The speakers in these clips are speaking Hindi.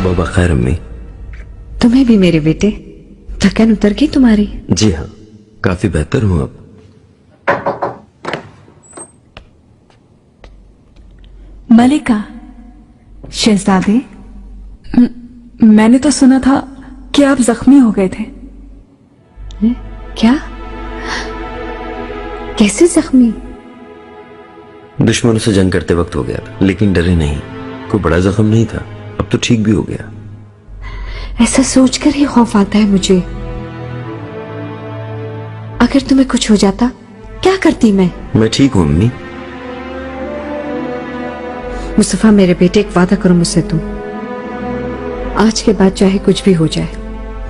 सुबह बखैर अम्मी। तुम्हें भी मेरे बेटे। थकन उतर गई तुम्हारी? जी हाँ, काफी बेहतर हूँ अब। मलिका, शहजादे, मैंने तो सुना था कि आप जख्मी हो गए थे। क्या? कैसे जख्मी? दुश्मनों से जंग करते वक्त हो गया था, लेकिन डरे नहीं। कोई बड़ा जख्म नहीं था, अब तो ठीक भी हो गया। ऐसा सोचकर ही खौफ आता है मुझे। अगर तुम्हें कुछ हो जाता, क्या करती मैं ठीक हूँ अम्मी। मुस्तफा मेरे बेटे, एक वादा करो मुझसे तुम। आज के बाद चाहे कुछ भी हो जाए,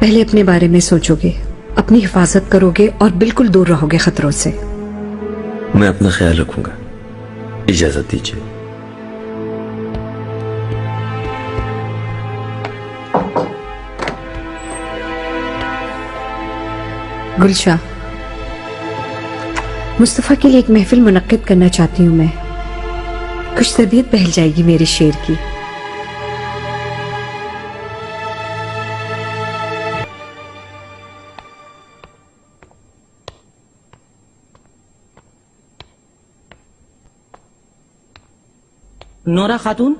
पहले अपने बारे में सोचोगे, अपनी हिफाजत करोगे और बिल्कुल दूर रहोगे खतरों से। मैं अपना ख्याल रखूंगा। इजाजत दीजिए। गुलशाह, मुस्तफा के लिए एक महफिल मुनक्किद करना चाहती हूँ मैं। कुछ तबीयत बहल जाएगी मेरे शेर की। नोरा खातून,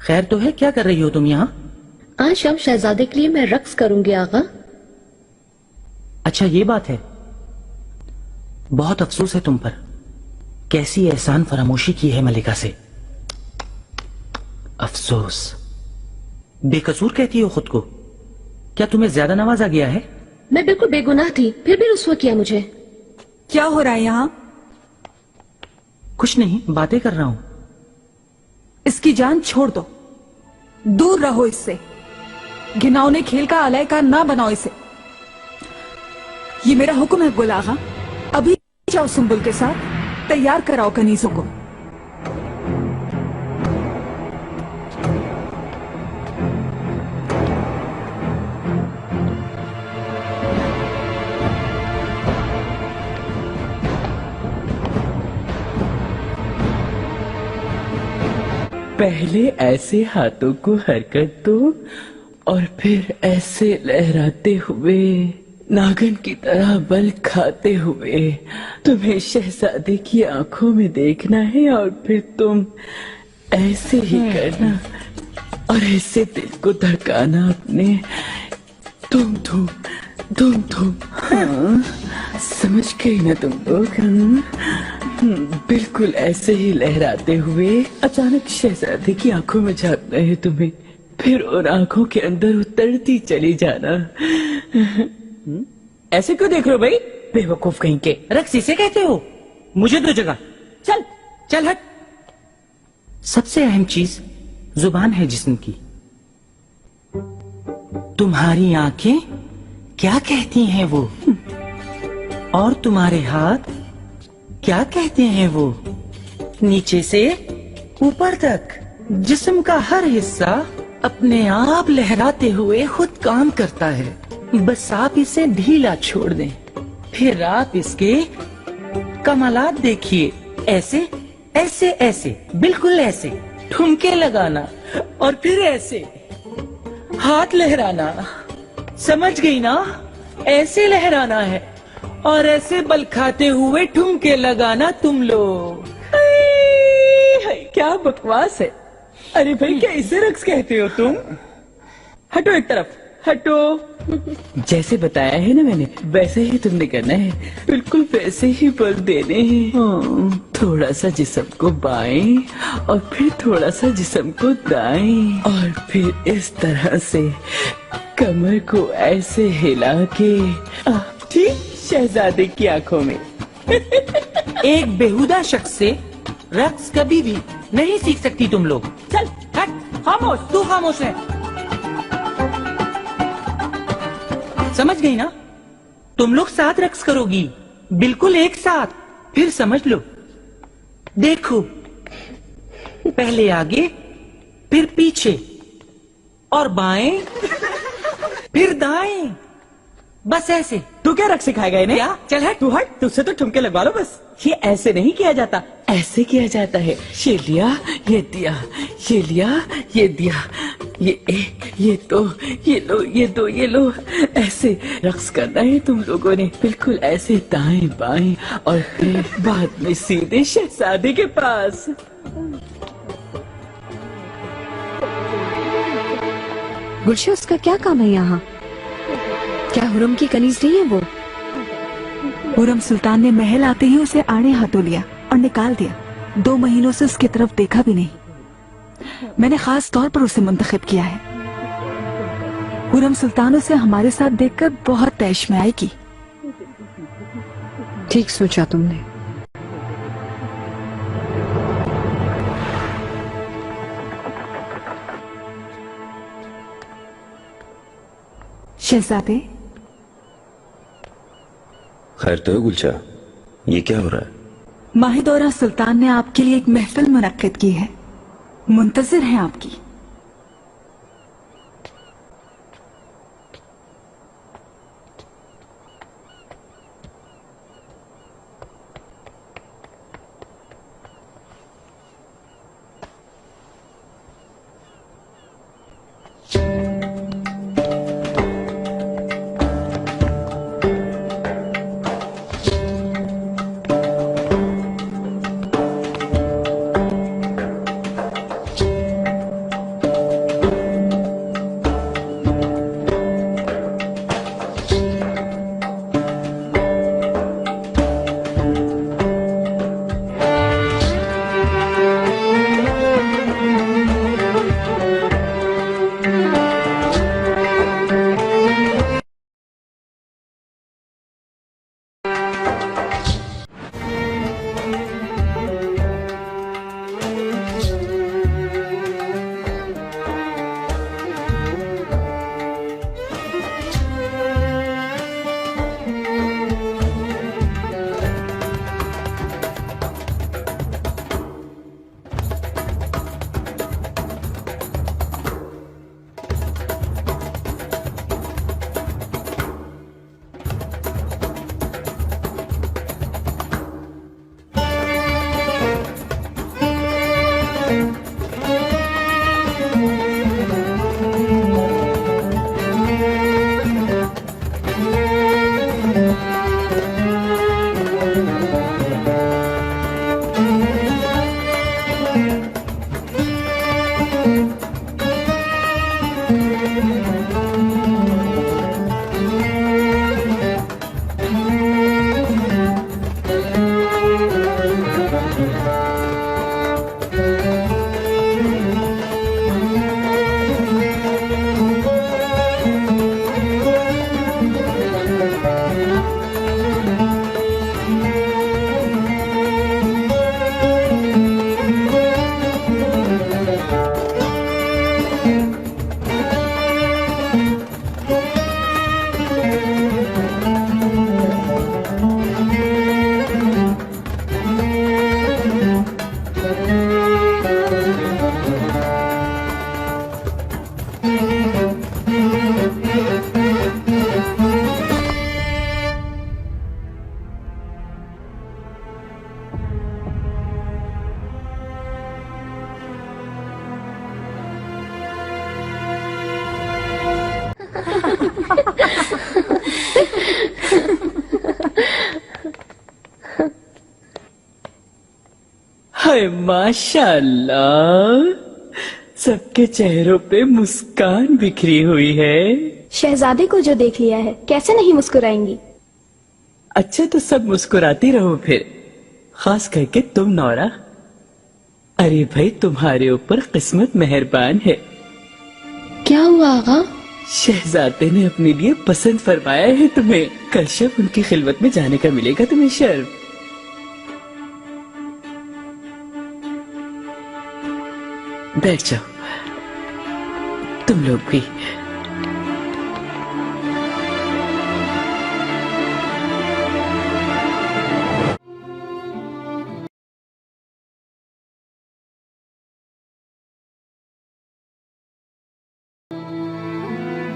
खैर तो है? क्या कर रही हो तुम यहाँ? आज शाम शहजादे के लिए मैं रक्स करूंगी आगा। अच्छा ये बात है। बहुत अफसोस है तुम पर। कैसी एहसान फरामोशी की है मलिका से। अफसोस। बेकसूर कहती हो खुद को। क्या तुम्हें ज्यादा नवाजा गया है? मैं बिल्कुल बेगुनाह थी, फिर भी रुस्वा किया मुझे। क्या हो रहा है यहाँ? कुछ नहीं, बातें कर रहा हूं। इसकी जान छोड़ दो, दूर रहो इससे। घिनौने खेल का अलयकार ना बनाओ इसे। ये मेरा हुक्म है गुलागा। अभी जाओ सुंबुल के साथ, तैयार कराओ कनीजों को। पहले ऐसे हाथों को हरकत दो और फिर ऐसे लहराते हुए, नागन की तरह बल खाते हुए तुम्हें शहजादे की आंखों में देखना है और फिर तुम ऐसे ही करना और ऐसे दिल को धड़काना अपने। तुम तुम तुम तुम हाँ, समझ गई ना तुम लोग? बिल्कुल ऐसे ही लहराते हुए अचानक शहजादे की आंखों में झांकना है तुम्हें, फिर उन आंखों के अंदर उतरती चली जाना। ऐसे क्यों देख रहे हो भाई? बेवकूफ कहीं के। रक्स इसे कहते हो? मुझे दो जगह। चल चल हट। सबसे अहम चीज जुबान है जिस्म की। तुम्हारी आंखें क्या कहती हैं वो, और तुम्हारे हाथ क्या कहते हैं वो। नीचे से ऊपर तक जिस्म का हर हिस्सा अपने आप लहराते हुए खुद काम करता है। बस आप इसे ढीला छोड़ दें, फिर आप इसके कमालात देखिए। ऐसे ऐसे ऐसे, बिल्कुल ऐसे ठुमके लगाना और फिर ऐसे हाथ लहराना। समझ गई ना? ऐसे लहराना है और ऐसे बल खाते हुए ठुमके लगाना तुम लोग। क्या बकवास है। अरे भाई, क्या इसे रक्स कहते हो तुम? हटो एक तरफ, हटो। जैसे बताया है ना मैंने, वैसे ही तुमने करना है। बिल्कुल वैसे ही बल देने हैं। थोड़ा सा जिस्म को बाएं और फिर थोड़ा सा जिस्म को दाएं, और फिर इस तरह से कमर को ऐसे हिला के ठीक शहजादे की आंखों में। एक बेहुदा शख्स से रक्स कभी भी नहीं सीख सकती तुम लोग। चल हट, खामोश। तू खामोश है। समझ गई ना? तुम लोग साथ रक्स करोगी, बिल्कुल एक साथ। फिर समझ लो। देखो, पहले आगे, फिर पीछे, और बाएं, फिर दाएं। बस ऐसे। तू क्या रक्स सिखाएगा इन्हें? क्या? चल हट। तू हट, तुझसे तो ठुमके लगवा लो बस। ये ऐसे नहीं किया जाता, ऐसे किया जाता है। ये लिया, ये दिया, ये लिया, ये दिया, ये एक, ये दो, ये लो, ये दो, ये लो। ऐसे रक्स करना है तुम लोगों ने, बिल्कुल ऐसे दाएं बाएं, और फिर बाद में सीधे शहजादे के पास। गुलशन, उसका क्या काम है यहाँ? क्या हुरम की कनीज नहीं है वो? हुरम सुल्तान ने महल आते ही उसे आड़े हाथों लिया और निकाल दिया। 2 महीनों से उसकी तरफ देखा भी नहीं। मैंने खास तौर पर उसे मुंतखब किया है। हुरम सुल्तान उसे हमारे साथ देखकर बहुत तैश में आएगी। ठीक सोचा तुमने। शहजादे, खैर तो है गुलचा, ये क्या हो रहा है? माहिदौरा सुल्तान ने आपके लिए एक महफिल मुनक्किद की है, मुंतजिर हैं आपकी। हाय माशाल्लाह, सबके चेहरों पे मुस्कान बिखरी हुई है। शहजादे को जो देख लिया है कैसे नहीं मुस्कुराएंगी। अच्छा तो सब मुस्कुराती रहो फिर, खास करके तुम नौरा। अरे भाई, तुम्हारे ऊपर किस्मत मेहरबान है। क्या हुआ आगा? शहजादे ने अपने लिए पसंद फरमाया है तुम्हें। कश्यप उनकी खिलवत में जाने का मिलेगा तुम्हें शर्फ। बैठ जाओ तुम लोग भी।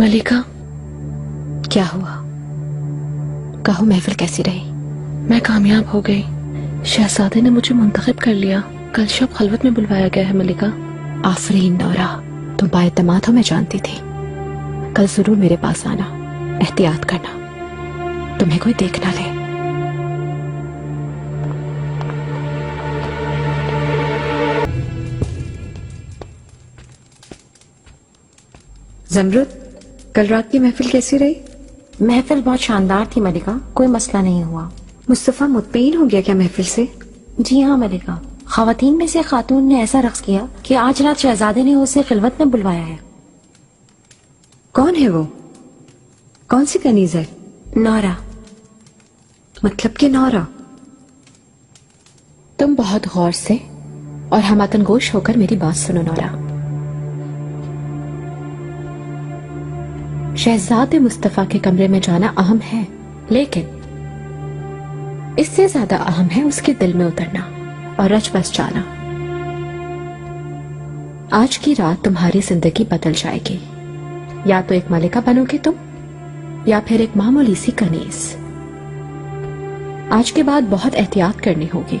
मलिका, क्या हुआ? कहो, महफिल कैसी रही? मैं कामयाब हो गई। शहजादे ने मुझे मुंतखब कर लिया। कल शब खलवत में बुलवाया गया है मलिका। आफरीन नौरा, तुम बाएतमाद हो, मैं जानती थी। कल जरूर मेरे पास आना, एहतियात करना, तुम्हें कोई देख ना ले। जमरुद, कल रात की महफिल कैसी रही? महफिल बहुत शानदार थी मलिका, कोई मसला नहीं हुआ। मुस्तफा मुतमईन हो गया क्या महफिल से? जी हाँ मलिका, खवातीन में से खातून ने ऐसा रक्स किया कि आज रात शहजादे ने उसे खिलवत में बुलवाया है। कौन है वो? कौन सी कनीज है? नौरा। मतलब कि नौरा? तुम बहुत गौर से और हमातनगोश होकर मेरी बात सुनो नौरा। शहजादे मुस्तफा के कमरे में जाना अहम है, लेकिन इससे ज्यादा अहम है उसके दिल में उतरना और रच बस जाना। आज की रात तुम्हारी जिंदगी बदल जाएगी। या तो एक मलिका बनोगे तुम, या फिर एक मामूली सी कनीज। आज के बाद बहुत एहतियात करनी होगी।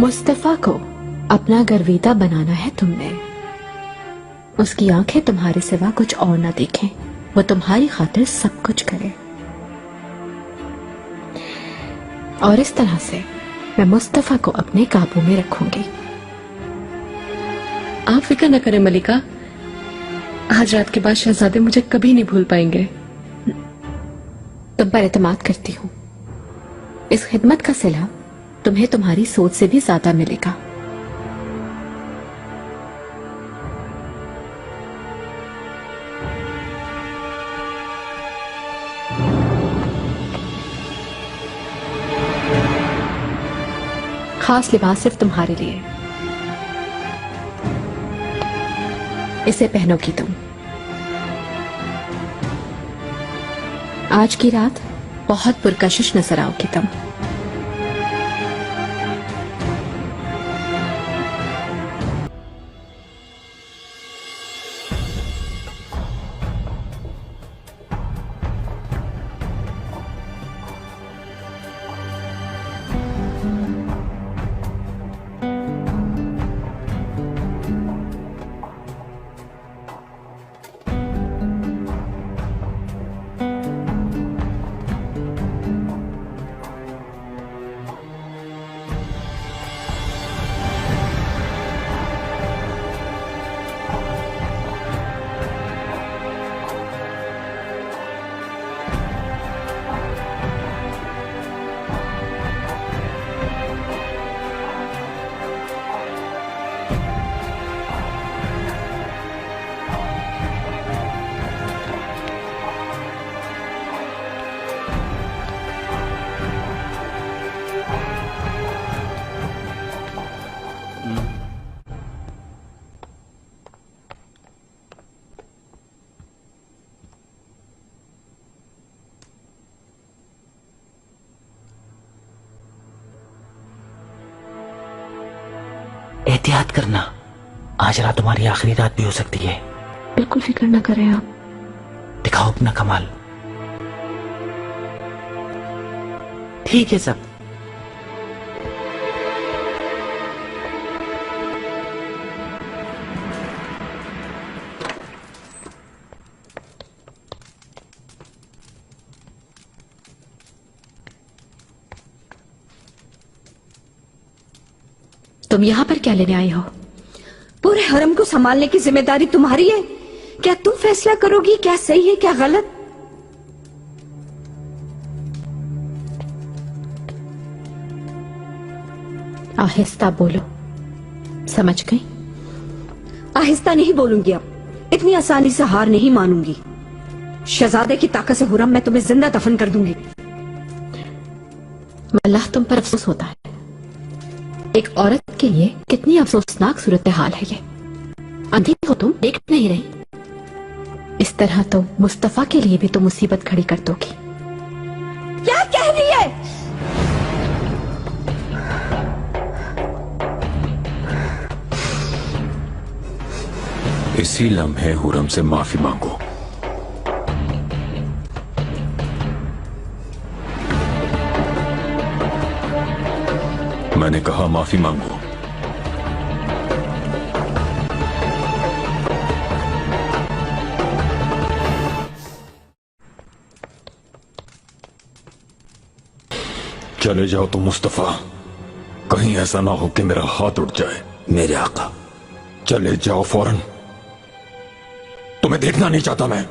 मुस्तफा को अपना गर्विदा बनाना है तुमने। उसकी आंखें तुम्हारे सिवा कुछ और ना देखें, वो तुम्हारी खातिर सब कुछ करे। और इस तरह से मैं मुस्तफा को अपने काबू में रखूंगी। आप फिक्र न करें मलिका, आज रात के बाद शहजादे मुझे कभी नहीं भूल पाएंगे। तुम पर एतमाद करती हूँ। इस खिदमत का सिला तुम्हें तुम्हारी सोच से भी ज्यादा मिलेगा। खास लिबास सिर्फ तुम्हारे लिए, इसे पहनोगी तुम। आज की रात बहुत पुरकशिश नजर आओगी तुम। एहतियात करना, आज रात तुम्हारी आखिरी रात भी हो सकती है। बिल्कुल फिक्र न करें आप। दिखाओ अपना कमाल। ठीक है सब। तुम यहाँ पर क्या लेने आई हो? पूरे हरम को संभालने की जिम्मेदारी तुम्हारी है। क्या तुम फैसला करोगी क्या सही है क्या गलत? आहिस्ता बोलो, समझ गई? आहिस्ता नहीं बोलूंगी, अब इतनी आसानी से हार नहीं मानूंगी। शहजादे की ताकत से हुरम मैं तुम्हें जिंदा दफन कर दूंगी। अल्लाह तुम पर अफसोस होता है। एक औरत के लिए कितनी अफसोसनाक सूरत हाल है ये। अंधी हो तुम, देख नहीं रही। इस तरह तो मुस्तफा के लिए भी तो मुसीबत खड़ी कर दोगी। क्या कह रही है? इसी लम्हे हुरम से माफी मांगो। मैंने कहा माफी मांगो। चले जाओ तुम मुस्तफा, कहीं ऐसा ना हो कि मेरा हाथ उठ जाए। मेरे आका, चले जाओ फौरन, तुम्हें देखना नहीं चाहता मैं।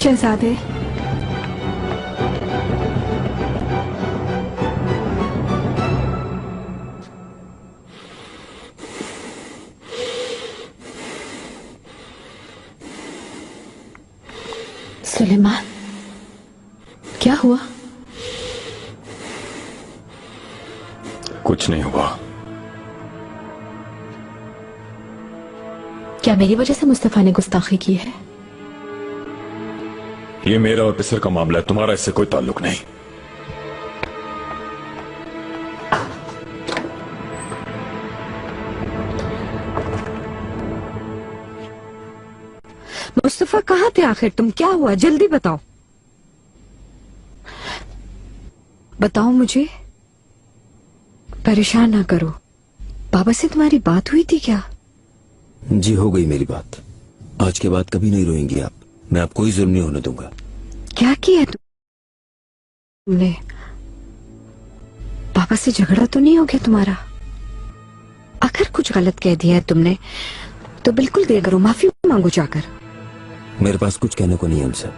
शहजादे, सुलेमान, क्या हुआ? कुछ नहीं हुआ। क्या मेरी वजह से मुस्तफा ने गुस्ताखी की है? ये मेरा और बिसर का मामला है, तुम्हारा इससे कोई ताल्लुक नहीं। मुस्तफा कहाँ थे आखिर तुम? क्या हुआ? जल्दी बताओ, बताओ मुझे, परेशान ना करो। बाबा से तुम्हारी बात हुई थी क्या? जी हो गई मेरी बात। आज के बाद कभी नहीं रोएंगी आप। मैं आपको कोई जुल्म नहीं होने दूंगा। क्या किया तुमने? पापा से झगड़ा तो नहीं हो गया तुम्हारा? अगर कुछ गलत कह दिया है तुमने तो बिल्कुल देर करो, माफी मांगो जाकर। मेरे पास कुछ कहने को नहीं है उनसे।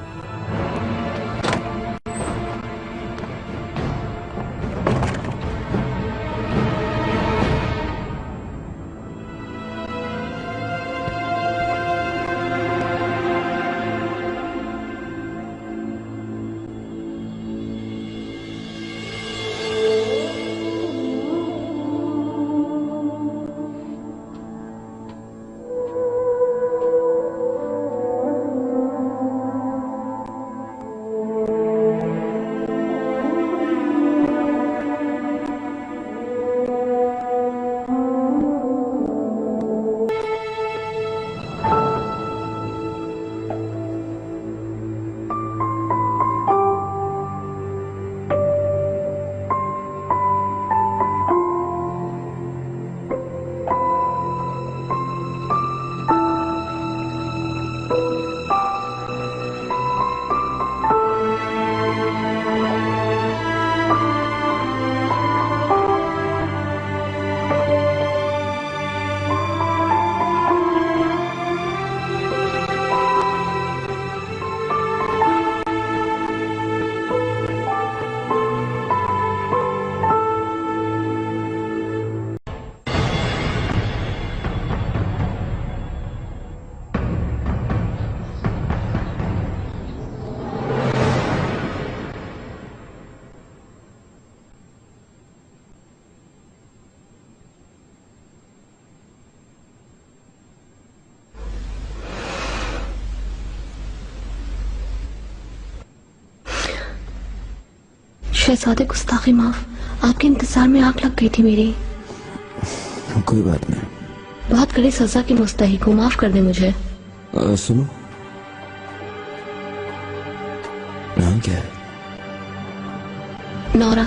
शहजादे, गुस्ताखी माफ। आपके इंतजार में आग लग गई थी मेरी। कोई बात नहीं। बहुत कड़ी सजा की मुस्तहिक हूँ, माफ कर दे मुझे। सुनो, नाम क्या है? नौरा।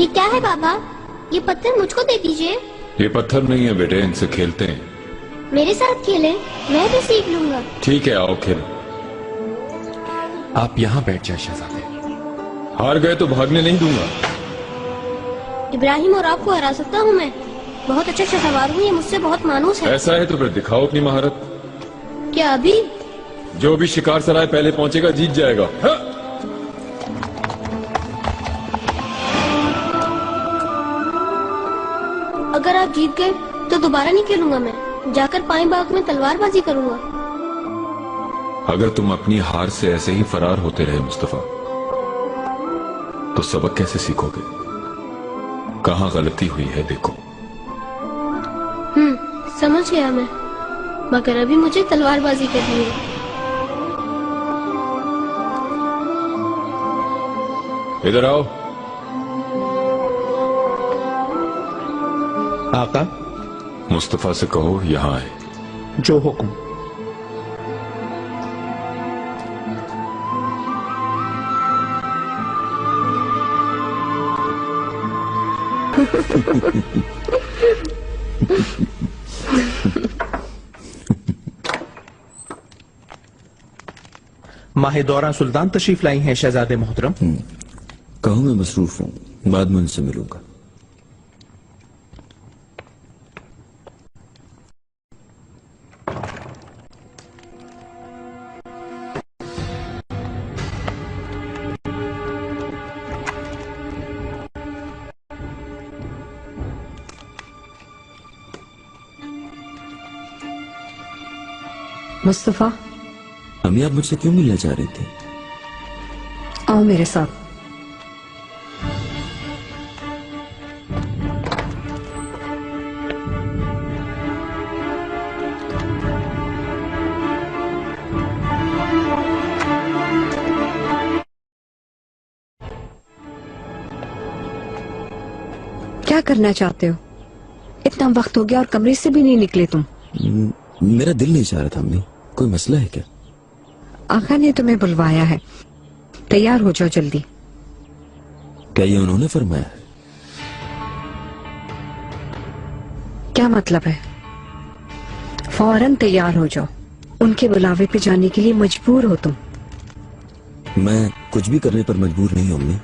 ये क्या है बाबा? ये पत्थर मुझको दे दीजिए। ये पत्थर नहीं है बेटे, इनसे खेलते हैं। मेरे साथ खेलें, मैं भी सीख लूंगा। ठीक है, आओ खेलो। आप यहाँ बैठ जाए शहजादे। हार गए तो भागने नहीं दूंगा। इब्राहिम और आपको हरा सकता हूँ मैं। बहुत अच्छा सवार हूँ, ये मुझसे बहुत मानूस है। ऐसा है तो फिर दिखाओ अपनी महारत। क्या अभी? जो भी शिकार सराय पहले पहुंचेगा जीत जाएगा। हाँ? अगर आप जीत गए तो दोबारा नहीं खेलूंगा मैं। जाकर पाई बाग में तलवारबाजी करूंगा। अगर तुम अपनी हार से ऐसे ही फरार होते रहे मुस्तफा, तो सबक कैसे सीखोगे? कहाँ गलती हुई है देखो। समझ गया मैं, मगर अभी मुझे तलवारबाजी करनी है। इधर आओ। आका, मुस्तफा से कहो यहाँ आए। जो हुक्म। माहे दौरान सुल्तान तशरीफ लाई हैं शहजादे मोहतरम। कहो मैं मसरूफ हूँ, बाद में उनसे मिलूंगा। मुस्तफा, अम्मी आप मुझसे क्यों मिलना चाह रही थी? आओ मेरे साथ। क्या करना चाहते हो? इतना वक्त हो गया और कमरे से भी नहीं निकले तुम। मेरा दिल नहीं चाह रहा था अम्मी। कोई मसला है क्या? आका ने तुम्हें बुलवाया है, तैयार हो जाओ जल्दी। क्या ये उन्होंने फरमाया है? क्या मतलब है? फौरन तैयार हो जाओ, उनके बुलावे पे जाने के लिए मजबूर हो तुम। मैं कुछ भी करने पर मजबूर नहीं हूं अम्मी।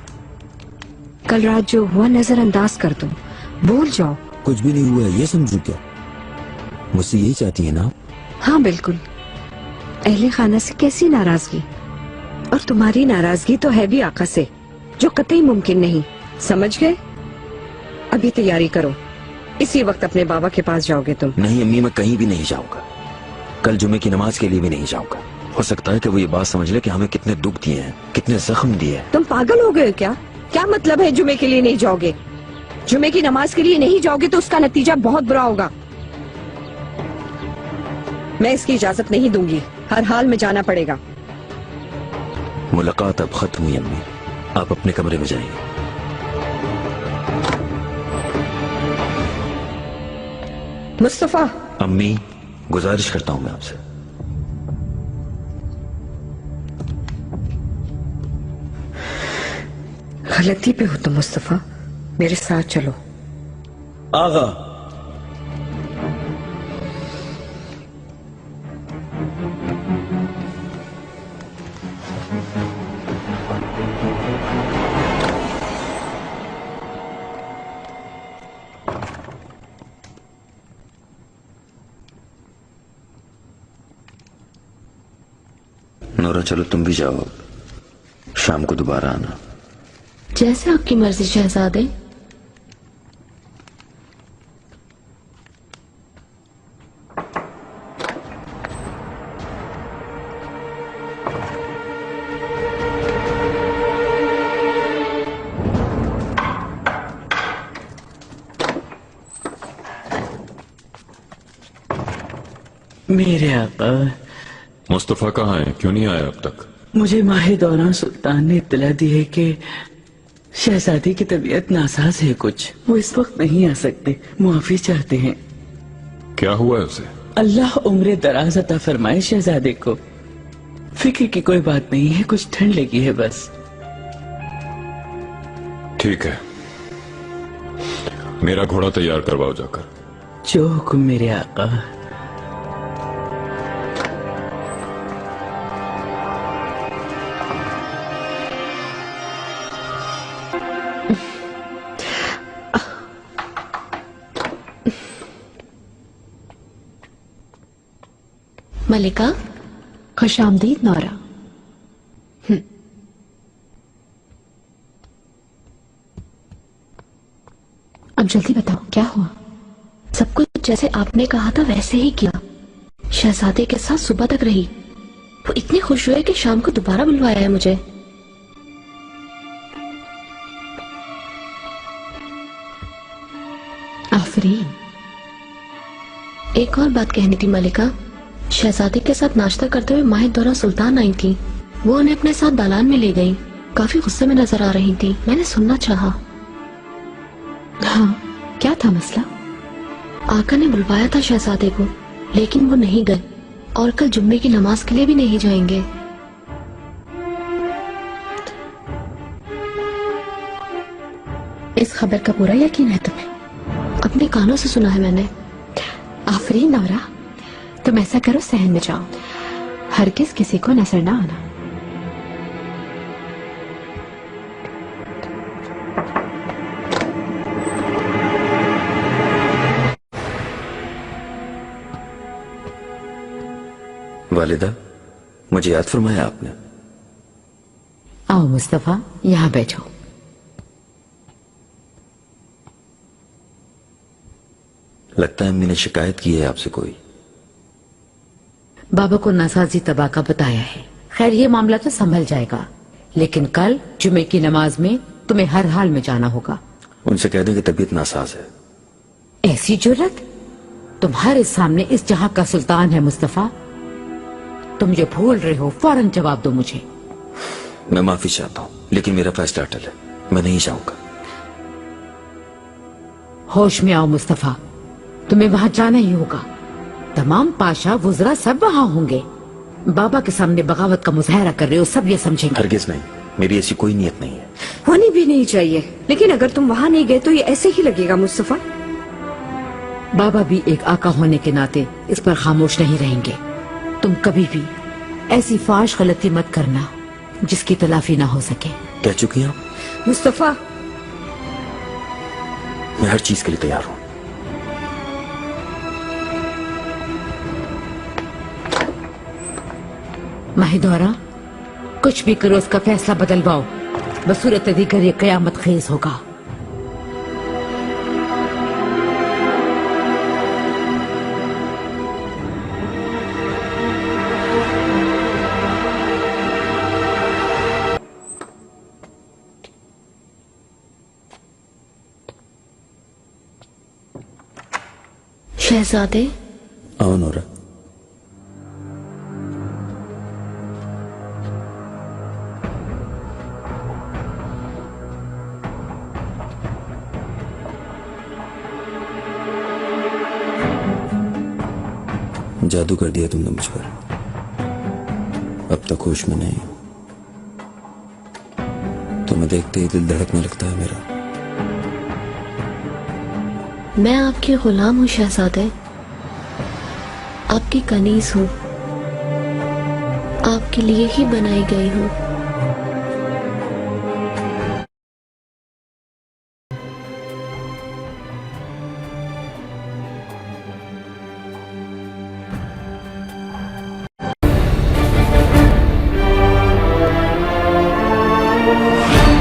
कल रात जो हुआ नजरअंदाज कर दो, भूल जाओ। कुछ भी नहीं हुआ ये समझू क्या? मुझसे यही चाहती है ना? हाँ बिल्कुल। अहले खाना से कैसी नाराजगी, और तुम्हारी नाराजगी तो है भी आका से, जो कतई मुमकिन नहीं। समझ गए? अभी तैयारी करो, इसी वक्त अपने बाबा के पास जाओगे तुम। नहीं अम्मी, मैं कहीं भी नहीं जाऊंगा। कल जुमे की नमाज के लिए भी नहीं जाऊंगा। हो सकता है कि वो ये बात समझ ले कि हमें कितने दुख दिए हैं, कितने जख्म दिए हैं। तुम पागल हो गए क्या? क्या मतलब है जुमे के लिए नहीं जाओगे? जुमे की नमाज के लिए नहीं जाओगे तो उसका नतीजा बहुत बुरा होगा। मैं इसकी इजाजत नहीं दूंगी, हर हाल में जाना पड़ेगा। मुलाकात अब खत्म हुई अम्मी, आप अपने कमरे में जाइए। मुस्तफा। अम्मी, गुजारिश करता हूं मैं आपसे। गलती पे हो तुम मुस्तफा, मेरे साथ चलो। आगा, नोरा चलो तुम भी जाओ अब। शाम को दोबारा आना। जैसे आपकी मर्जी शहजादे। मेरे आका, मुस्तफा कहाँ है? क्यों नहीं आया अब तक? मुझे माहे दौरान सुल्तान ने इत्तला दी है कि शहजादी की तबीयत नासाज है कुछ। वो इस वक्त नहीं आ सकते, मुआफी चाहते हैं। क्या हुआ है उसे? अल्लाह उम्र दराज अता फरमाए शहजादे को। फिक्र की कोई बात नहीं है, कुछ ठंड लगी है बस। ठीक है, मेरा घोड़ा तैयार करवाओ जाकर। जो हुक्म मेरे आका। मलिका, खुशामदीद नौरा। अब जल्दी बताओ क्या हुआ? सब कुछ जैसे आपने कहा था वैसे ही किया। शहजादे के साथ सुबह तक रही। वो इतने खुश हुए कि शाम को दोबारा बुलवाया है मुझे। आफरीन। एक और बात कहनी थी मलिका। शहजादे के साथ नाश्ता करते हुए माहिर दौरा सुल्तान आई थी। वो उन्हें अपने साथ दालान में ले गई। काफी गुस्से में नजर आ रही थी। मैंने सुनना चाहा। हाँ, क्या था मसला? आका ने बुलवाया था शहजादे को, लेकिन वो नहीं गए और कल जुम्मे की नमाज के लिए भी नहीं जाएंगे। इस खबर का पूरा यकीन है तुम्हें? अपने कानों से सुना है मैंने। आफरीन नौरा, तुम ऐसा करो, सहन में जाओ, हरगिज किसी को नजर ना आना। वालिदा, मुझे याद फरमाया आपने। आओ मुस्तफा, यहाँ बैठो। लगता है अम्मी ने शिकायत की है आपसे कोई। बाबा को नासाजी तबाह का बताया है। खैर ये मामला तो संभल जाएगा, लेकिन कल जुमे की नमाज में तुम्हें हर हाल में जाना होगा। उनसे कह दें कि तबीयत नासाज है। ऐसी जुर्रत? तुम्हारे सामने इस जहां का सुल्तान है मुस्तफा। तुम जो भूल रहे हो, फौरन जवाब दो मुझे। मैं माफी चाहता हूँ, लेकिन मेरा फैसला अटल है। मैं नहीं जाऊंगा। होश में आओ मुस्तफा, तुम्हें वहां जाना ही होगा। तमाम पाशा वुजरा सब वहां होंगे। बाबा के सामने बगावत का मुजाहरा कर रहे हो, सब ये समझेंगे। हरगिज नहीं, मेरी ऐसी कोई नियत नहीं है। होनी भी नहीं चाहिए, लेकिन अगर तुम वहां नहीं गए तो ये ऐसे ही लगेगा मुस्तफा। बाबा भी एक आका होने के नाते इस पर खामोश नहीं रहेंगे। तुम कभी भी ऐसी फाश गलती मत करना जिसकी तलाफी ना हो सके। कह चुकी हैं आप? मुस्तफा, मैं हर चीज के लिए तैयार हूँ। माहिदौरा, कुछ भी करो, उसका फैसला बदलवाओ। बसूरत दीगर ये कयामत खेज होगा। शहजादे, आओ नोरा। जादू कर दिया तुमने मुझ पर। अब तक होश में नहीं। तुम्हें देखते ही दिल धड़कने लगता है मेरा। मैं आपकी गुलाम हूँ शहजादे, आपकी कनीज हूँ, आपके लिए ही बनाई गई हूँ। है